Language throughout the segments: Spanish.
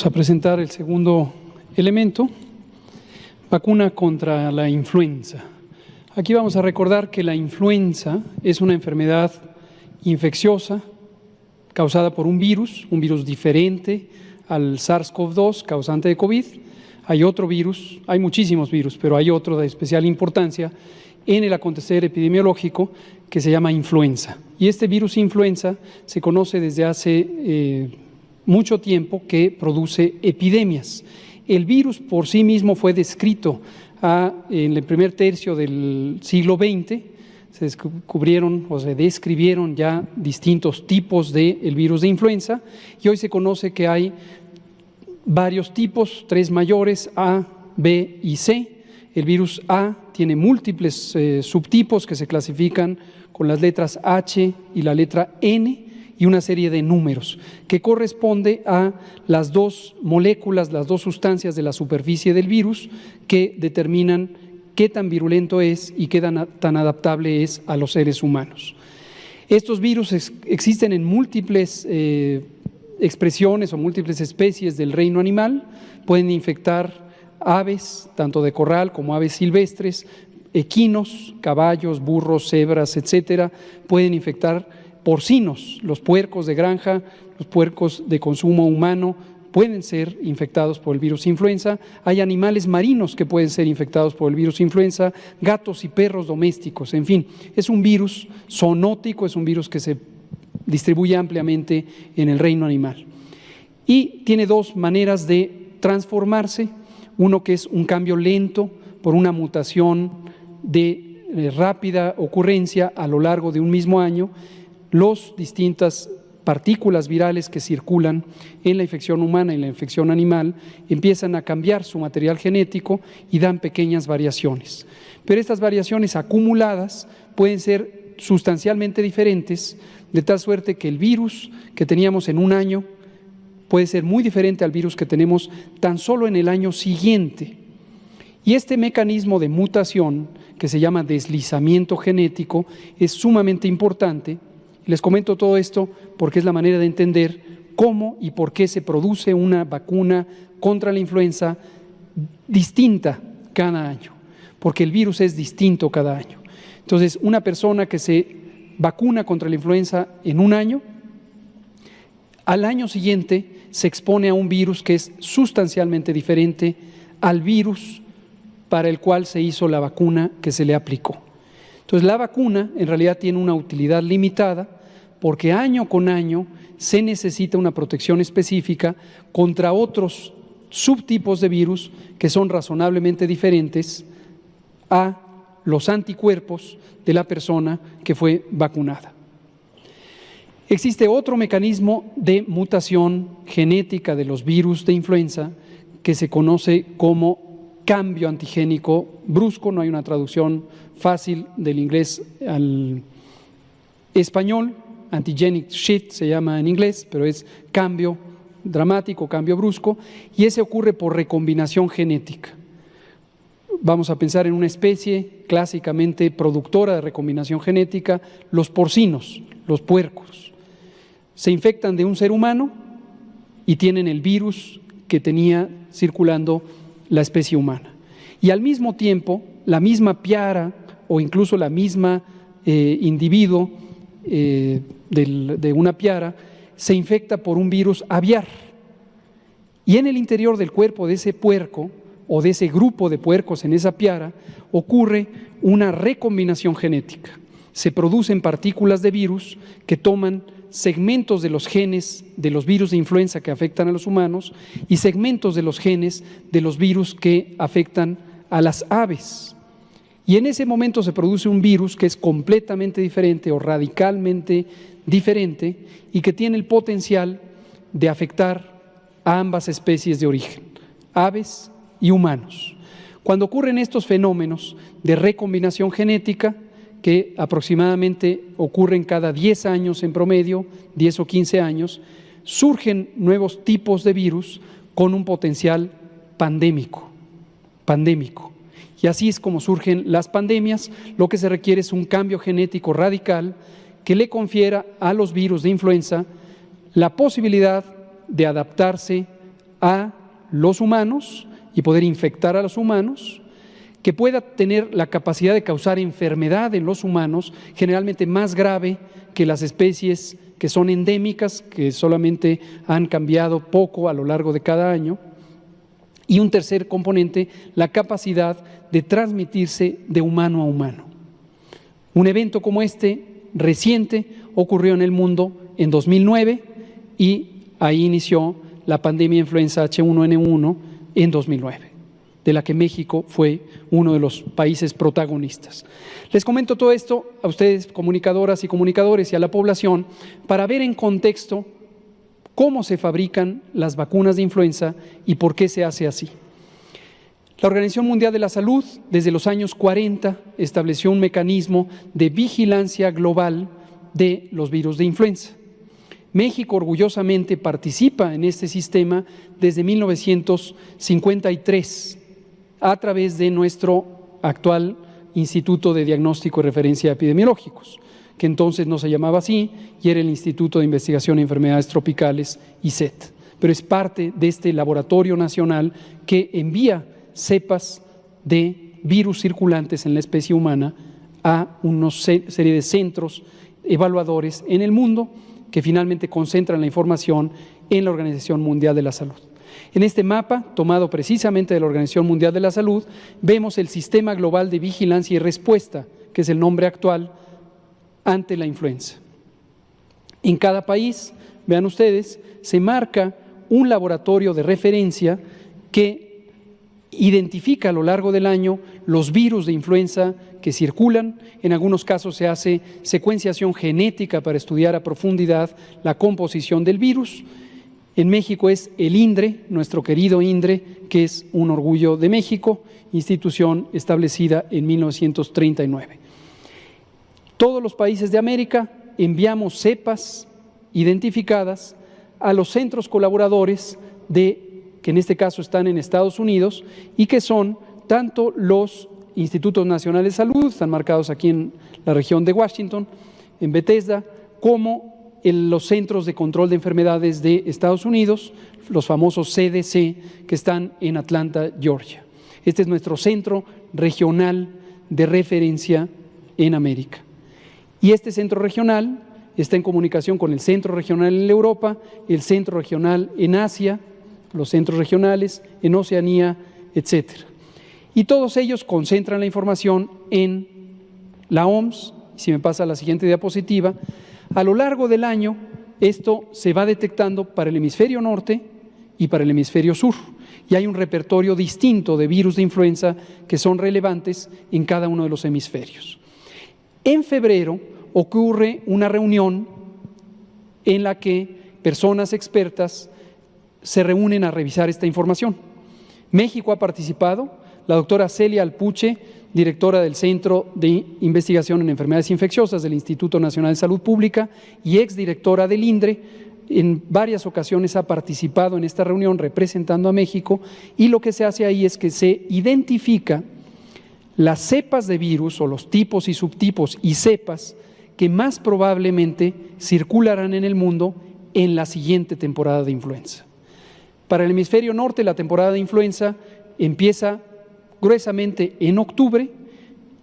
Vamos a presentar el segundo elemento, vacuna contra la influenza. Aquí vamos a recordar que la influenza es una enfermedad infecciosa causada por un virus diferente al SARS-CoV-2, causante de COVID. Hay otro virus, hay muchísimos virus, pero hay otro de especial importancia en el acontecer epidemiológico que se llama influenza. Y este virus influenza se conoce desde hace mucho tiempo que produce epidemias. El virus por sí mismo fue descrito en el primer tercio del siglo XX. Se descubrieron o se describieron ya distintos tipos del virus de influenza y hoy se conoce que hay varios tipos, 3 mayores, A, B y C. El virus A tiene múltiples subtipos que se clasifican con las letras H y la letra N y una serie de números que corresponde a las 2 moléculas, las 2 sustancias de la superficie del virus que determinan qué tan virulento es y qué tan adaptable es a los seres humanos. Estos virus existen en múltiples expresiones o múltiples especies del reino animal, pueden infectar aves, tanto de corral como aves silvestres, equinos, caballos, burros, cebras, etcétera, pueden infectar porcinos, los puercos de granja, los puercos de consumo humano, pueden ser infectados por el virus influenza. Hay animales marinos que pueden ser infectados por el virus influenza, gatos y perros domésticos, en fin, es un virus zoonótico, es un virus que se distribuye ampliamente en el reino animal. Y tiene 2 maneras de transformarse, uno que es un cambio lento por una mutación de rápida ocurrencia a lo largo de un mismo año. Las distintas partículas virales que circulan en la infección humana y en la infección animal empiezan a cambiar su material genético y dan pequeñas variaciones. Pero estas variaciones acumuladas pueden ser sustancialmente diferentes, de tal suerte que el virus que teníamos en un año puede ser muy diferente al virus que tenemos tan solo en el año siguiente. Y este mecanismo de mutación, que se llama deslizamiento genético, es sumamente importante. Les comento todo esto porque es la manera de entender cómo y por qué se produce una vacuna contra la influenza distinta cada año, porque el virus es distinto cada año. Entonces, una persona que se vacuna contra la influenza en un año, al año siguiente se expone a un virus que es sustancialmente diferente al virus para el cual se hizo la vacuna que se le aplicó. Entonces, la vacuna en realidad tiene una utilidad limitada porque año con año se necesita una protección específica contra otros subtipos de virus que son razonablemente diferentes a los anticuerpos de la persona que fue vacunada. Existe otro mecanismo de mutación genética de los virus de influenza que se conoce como cambio antigénico brusco. No hay una traducción fácil del inglés al español, antigenic shift se llama en inglés, pero es cambio dramático, cambio brusco, y ese ocurre por recombinación genética. Vamos a pensar en una especie clásicamente productora de recombinación genética, los porcinos, los puercos. Se infectan de un ser humano y tienen el virus que tenía circulando la especie humana. Y al mismo tiempo, la misma piara o incluso la misma individuo de una piara se infecta por un virus aviar. Y en el interior del cuerpo de ese puerco o de ese grupo de puercos en esa piara ocurre una recombinación genética. Se producen partículas de virus que toman segmentos de los genes de los virus de influenza que afectan a los humanos y segmentos de los genes de los virus que afectan a las aves. Y en ese momento se produce un virus que es completamente diferente o radicalmente diferente y que tiene el potencial de afectar a ambas especies de origen, aves y humanos. Cuando ocurren estos fenómenos de recombinación genética, que aproximadamente ocurren cada 10 años en promedio, 10 o 15 años, surgen nuevos tipos de virus con un potencial pandémico. Y así es como surgen las pandemias. Lo que se requiere es un cambio genético radical que le confiera a los virus de influenza la posibilidad de adaptarse a los humanos y poder infectar a los humanos, que pueda tener la capacidad de causar enfermedad en los humanos, generalmente más grave que las especies que son endémicas, que solamente han cambiado poco a lo largo de cada año. Y un tercer componente, la capacidad de transmitirse de humano a humano. Un evento como este, reciente, ocurrió en el mundo en 2009 y ahí inició la pandemia de influenza H1N1 en 2009, de la que México fue uno de los países protagonistas. Les comento todo esto a ustedes, comunicadoras y comunicadores, y a la población, para ver en contexto cómo se fabrican las vacunas de influenza y por qué se hace así. La Organización Mundial de la Salud, desde los años 40, estableció un mecanismo de vigilancia global de los virus de influenza. México orgullosamente participa en este sistema desde 1953 a través de nuestro actual Instituto de Diagnóstico y Referencia Epidemiológicos, que entonces no se llamaba así y era el Instituto de Investigación de Enfermedades Tropicales, ICET, pero es parte de este laboratorio nacional que envía cepas de virus circulantes en la especie humana a una serie de centros evaluadores en el mundo que finalmente concentran la información en la Organización Mundial de la Salud. En este mapa, tomado precisamente de la Organización Mundial de la Salud, vemos el Sistema Global de Vigilancia y Respuesta, que es el nombre actual, ante la influenza. En cada país, vean ustedes, se marca un laboratorio de referencia que identifica a lo largo del año los virus de influenza que circulan. En algunos casos se hace secuenciación genética para estudiar a profundidad la composición del virus. En México es el INDRE, nuestro querido INDRE, que es un orgullo de México, institución establecida en 1939. Todos los países de América enviamos cepas identificadas a los centros colaboradores que en este caso están en Estados Unidos y que son tanto los Institutos Nacionales de Salud, están marcados aquí en la región de Washington, en Bethesda, como los Centros de Control de Enfermedades de Estados Unidos, los famosos CDC, que están en Atlanta, Georgia. Este es nuestro centro regional de referencia en América. Y este centro regional está en comunicación con el centro regional en Europa, el centro regional en Asia, los centros regionales en Oceanía, etcétera. Y todos ellos concentran la información en la OMS. Si me pasa a la siguiente diapositiva, a lo largo del año esto se va detectando para el hemisferio norte y para el hemisferio sur. Y hay un repertorio distinto de virus de influenza que son relevantes en cada uno de los hemisferios. En febrero ocurre una reunión en la que personas expertas se reúnen a revisar esta información. México ha participado, la doctora Celia Alpuche, directora del Centro de Investigación en Enfermedades Infecciosas del Instituto Nacional de Salud Pública y exdirectora del INDRE, en varias ocasiones ha participado en esta reunión representando a México, y lo que se hace ahí es que se identifica las cepas de virus o los tipos y subtipos y cepas que más probablemente circularán en el mundo en la siguiente temporada de influenza. Para el hemisferio norte, la temporada de influenza empieza gruesamente en octubre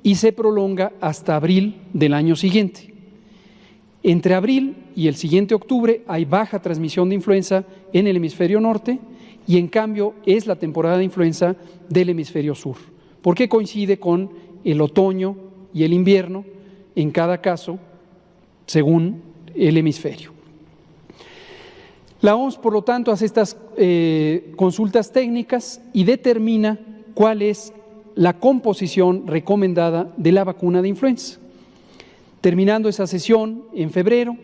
y se prolonga hasta abril del año siguiente. Entre abril y el siguiente octubre hay baja transmisión de influenza en el hemisferio norte y en cambio es la temporada de influenza del hemisferio sur, porque coincide con el otoño y el invierno en cada caso según el hemisferio. La OMS, por lo tanto, hace estas consultas técnicas y determina cuál es la composición recomendada de la vacuna de influenza. Terminando esa sesión en febrero,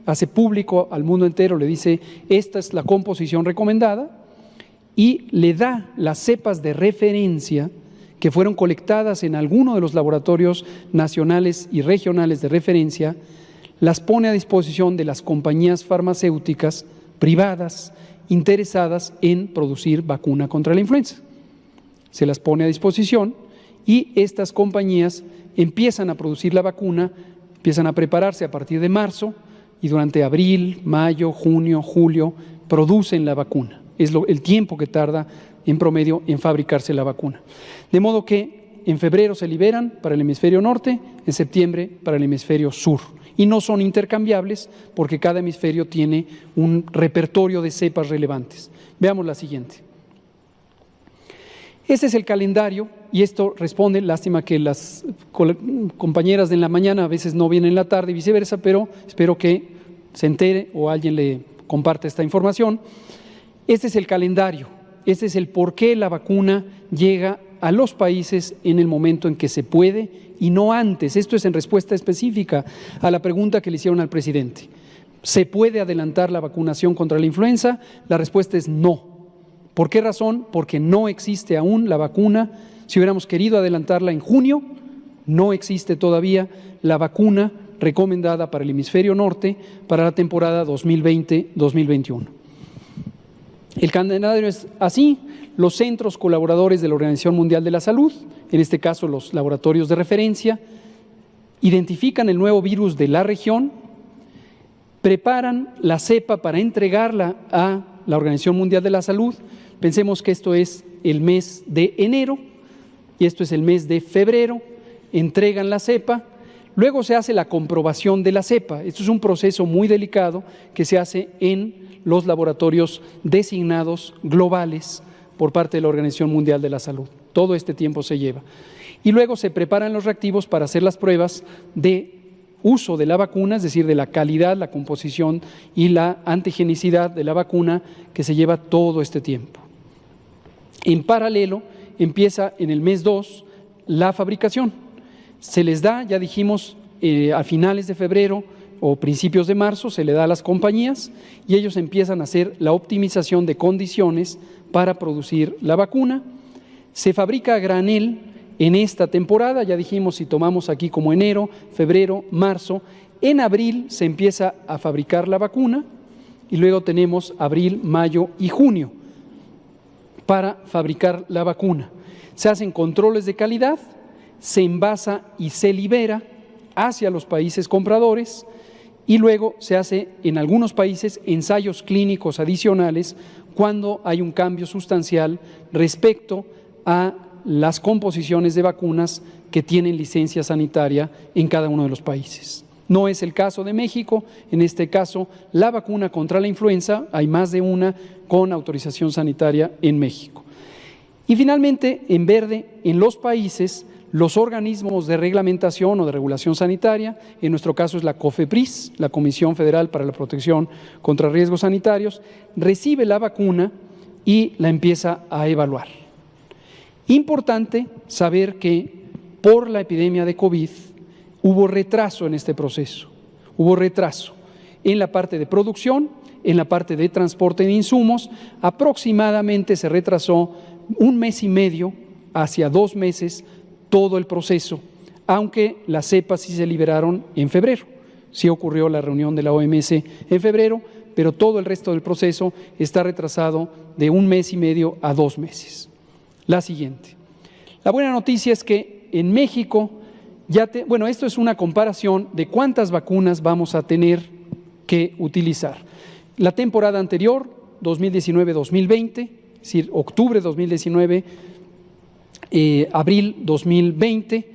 hace público al mundo entero, le dice, esta es la composición recomendada, y le da las cepas de referencia que fueron colectadas en alguno de los laboratorios nacionales y regionales de referencia, las pone a disposición de las compañías farmacéuticas privadas interesadas en producir vacuna contra la influenza. Se las pone a disposición y estas compañías empiezan a producir la vacuna, empiezan a prepararse a partir de marzo y durante abril, mayo, junio, julio producen la vacuna. Es el tiempo que tarda en promedio en fabricarse la vacuna. De modo que en febrero se liberan para el hemisferio norte, en septiembre para el hemisferio sur. Y no son intercambiables porque cada hemisferio tiene un repertorio de cepas relevantes. Veamos la siguiente. Este es el calendario y esto responde, lástima que las compañeras de la mañana a veces no vienen en la tarde y viceversa, pero espero que se entere o alguien le comparte esta información. Este es el calendario, este es el por qué la vacuna llega a los países en el momento en que se puede y no antes. Esto es en respuesta específica a la pregunta que le hicieron al presidente. ¿Se puede adelantar la vacunación contra la influenza? La respuesta es no. ¿Por qué razón? Porque no existe aún la vacuna. Si hubiéramos querido adelantarla en junio, no existe todavía la vacuna recomendada para el hemisferio norte para la temporada 2020-2021. El calendario es así. Los centros colaboradores de la Organización Mundial de la Salud, en este caso los laboratorios de referencia, identifican el nuevo virus de la región, preparan la cepa para entregarla a la Organización Mundial de la Salud. Pensemos que esto es el mes de enero y esto es el mes de febrero. Entregan la cepa, luego se hace la comprobación de la cepa. Esto es un proceso muy delicado que se hace en los laboratorios designados globales por parte de la Organización Mundial de la Salud. Todo este tiempo se lleva. Y luego se preparan los reactivos para hacer las pruebas de uso de la vacuna, es decir, de la calidad, la composición y la antigenicidad de la vacuna, que se lleva todo este tiempo. En paralelo, empieza en el mes 2 la fabricación. Se les da, ya dijimos, a finales de febrero o principios de marzo, se le da a las compañías y ellos empiezan a hacer la optimización de condiciones para producir la vacuna. Se fabrica a granel en esta temporada, ya dijimos, si tomamos aquí como enero, febrero, marzo, en abril se empieza a fabricar la vacuna y luego tenemos abril, mayo y junio para fabricar la vacuna. Se hacen controles de calidad, se envasa y se libera hacia los países compradores y luego se hace en algunos países ensayos clínicos adicionales cuando hay un cambio sustancial respecto a las composiciones de vacunas que tienen licencia sanitaria en cada uno de los países. No es el caso de México, en este caso la vacuna contra la influenza, hay más de una con autorización sanitaria en México. Y finalmente, en verde, en los países, los organismos de reglamentación o de regulación sanitaria, en nuestro caso es la COFEPRIS, la Comisión Federal para la Protección contra Riesgos Sanitarios, recibe la vacuna y la empieza a evaluar. Importante saber que por la epidemia de COVID hubo retraso en este proceso, hubo retraso en la parte de producción, en la parte de transporte de insumos, aproximadamente se retrasó 1 mes y medio hacia 2 meses todo el proceso, aunque las cepas sí se liberaron en febrero. Sí ocurrió la reunión de la OMS en febrero, pero todo el resto del proceso está retrasado de 1 mes y medio a 2 meses. La siguiente. La buena noticia es que en México, esto es una comparación de cuántas vacunas vamos a tener que utilizar. La temporada anterior, 2019-2020, es decir, octubre 2019, abril 2020,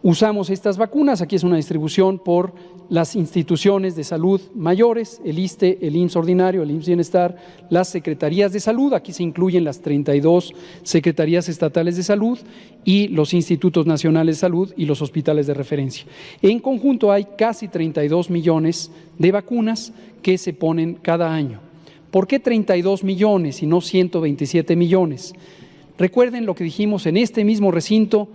usamos estas vacunas. Aquí es una distribución por las instituciones de salud mayores, el ISSSTE, el IMSS ordinario, el IMSS Bienestar, las secretarías de salud. Aquí se incluyen las 32 secretarías estatales de salud y los institutos nacionales de salud y los hospitales de referencia. En conjunto hay casi 32 millones de vacunas que se ponen cada año. ¿Por qué 32 millones y no 127 millones? Recuerden lo que dijimos en este mismo recinto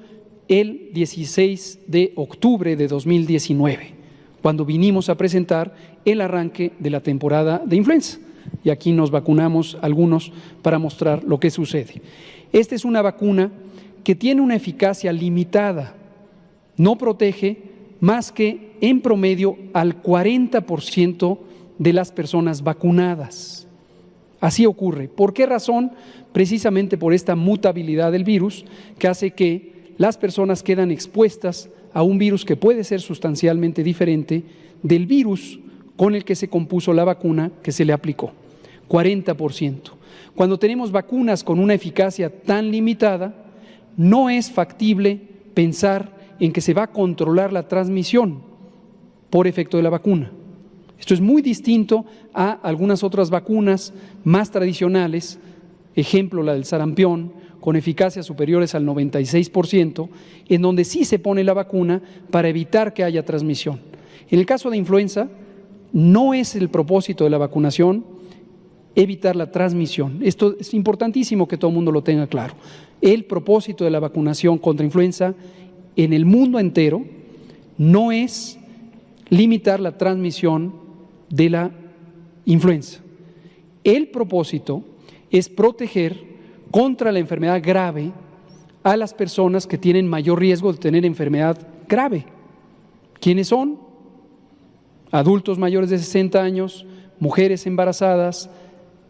el 16 de octubre de 2019, cuando vinimos a presentar el arranque de la temporada de influenza. Y aquí nos vacunamos algunos para mostrar lo que sucede. Esta es una vacuna que tiene una eficacia limitada, no protege más que en promedio al 40% de las personas vacunadas. Así ocurre. ¿Por qué razón? Precisamente por esta mutabilidad del virus que hace que las personas quedan expuestas a un virus que puede ser sustancialmente diferente del virus con el que se compuso la vacuna que se le aplicó. 40%. Cuando tenemos vacunas con una eficacia tan limitada, no es factible pensar en que se va a controlar la transmisión por efecto de la vacuna. Esto es muy distinto a algunas otras vacunas más tradicionales, ejemplo la del sarampión, con eficacias superiores al 96%, en donde sí se pone la vacuna para evitar que haya transmisión. En el caso de influenza, no es el propósito de la vacunación evitar la transmisión. Esto es importantísimo que todo el mundo lo tenga claro. El propósito de la vacunación contra influenza en el mundo entero no es limitar la transmisión de la influenza. El propósito es proteger contra la enfermedad grave a las personas que tienen mayor riesgo de tener enfermedad grave. ¿Quiénes son? Adultos mayores de 60 años, mujeres embarazadas,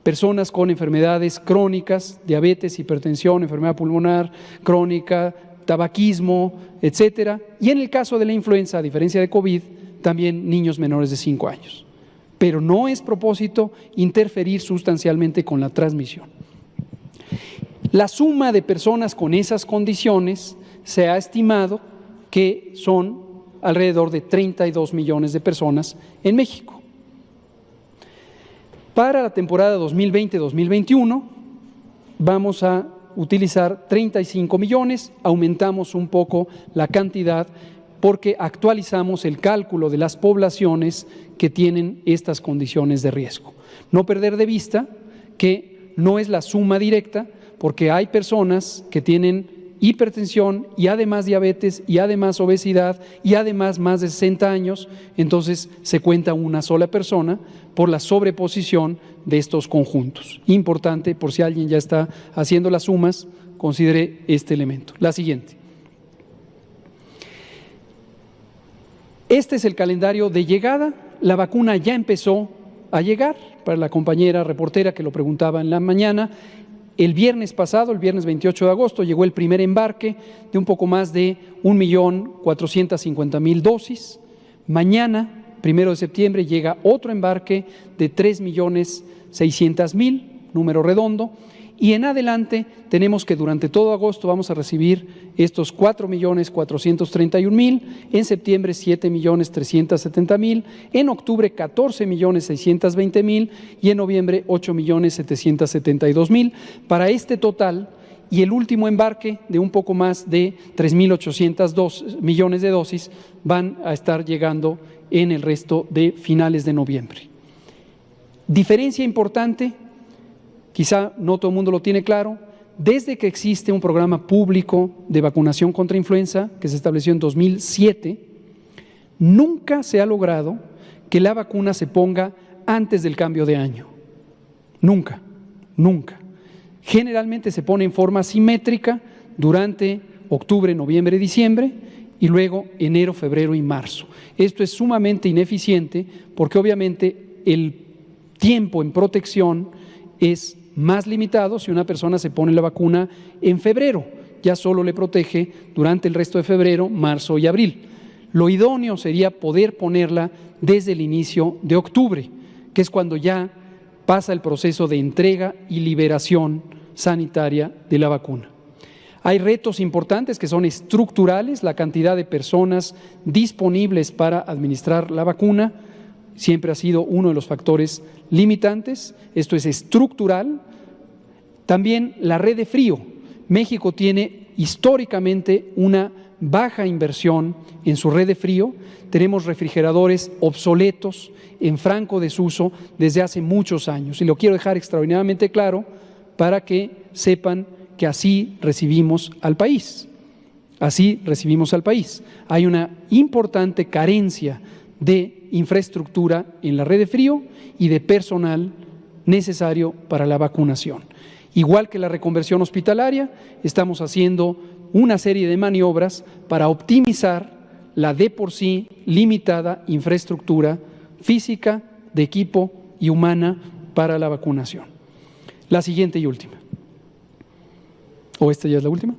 personas con enfermedades crónicas, diabetes, hipertensión, enfermedad pulmonar crónica, tabaquismo, etcétera. Y en el caso de la influenza, a diferencia de COVID, también niños menores de 5 años. Pero no es propósito interferir sustancialmente con la transmisión. La suma de personas con esas condiciones se ha estimado que son alrededor de 32 millones de personas en México. Para la temporada 2020-2021 vamos a utilizar 35 millones, aumentamos un poco la cantidad porque actualizamos el cálculo de las poblaciones que tienen estas condiciones de riesgo. No perder de vista que no es la suma directa, porque hay personas que tienen hipertensión y además diabetes y además obesidad y además más de 60 años, entonces se cuenta una sola persona por la sobreposición de estos conjuntos. Importante, por si alguien ya está haciendo las sumas, considere este elemento. La siguiente. Este es el calendario de llegada. La vacuna ya empezó a llegar, para la compañera reportera que lo preguntaba en la mañana. El viernes pasado, el viernes 28 de agosto, llegó el primer embarque de un poco más de 1.450.000 dosis. Mañana, 1 de septiembre, llega otro embarque de 3.600.000, número redondo. Y en adelante tenemos que durante todo agosto vamos a recibir estos 4.431.000, en septiembre 7.370.000, en octubre 14.620.000 y en noviembre 8.772.000. Para este total y el último embarque de un poco más de 3.800 millones de dosis van a estar llegando en el resto de finales de noviembre. Diferencia importante. Quizá no todo el mundo lo tiene claro, desde que existe un programa público de vacunación contra influenza que se estableció en 2007, nunca se ha logrado que la vacuna se ponga antes del cambio de año. Nunca, nunca. Generalmente se pone en forma simétrica durante octubre, noviembre, diciembre y luego enero, febrero y marzo. Esto es sumamente ineficiente porque obviamente el tiempo en protección es más limitado si una persona se pone la vacuna en febrero, ya solo le protege durante el resto de febrero, marzo y abril. Lo idóneo sería poder ponerla desde el inicio de octubre, que es cuando ya pasa el proceso de entrega y liberación sanitaria de la vacuna. Hay retos importantes que son estructurales, la cantidad de personas disponibles para administrar la vacuna, siempre ha sido uno de los factores limitantes. Esto es estructural. También la red de frío. México tiene históricamente una baja inversión en su red de frío. Tenemos refrigeradores obsoletos, en franco desuso desde hace muchos años. Y lo quiero dejar extraordinariamente claro para que sepan que así recibimos al país. Así recibimos al país. Hay una importante carencia de infraestructura en la red de frío y de personal necesario para la vacunación. Igual que la reconversión hospitalaria, estamos haciendo una serie de maniobras para optimizar la de por sí limitada infraestructura física, de equipo y humana para la vacunación. La siguiente y última. ¿O esta ya es la última?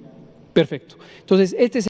Perfecto. Entonces, este es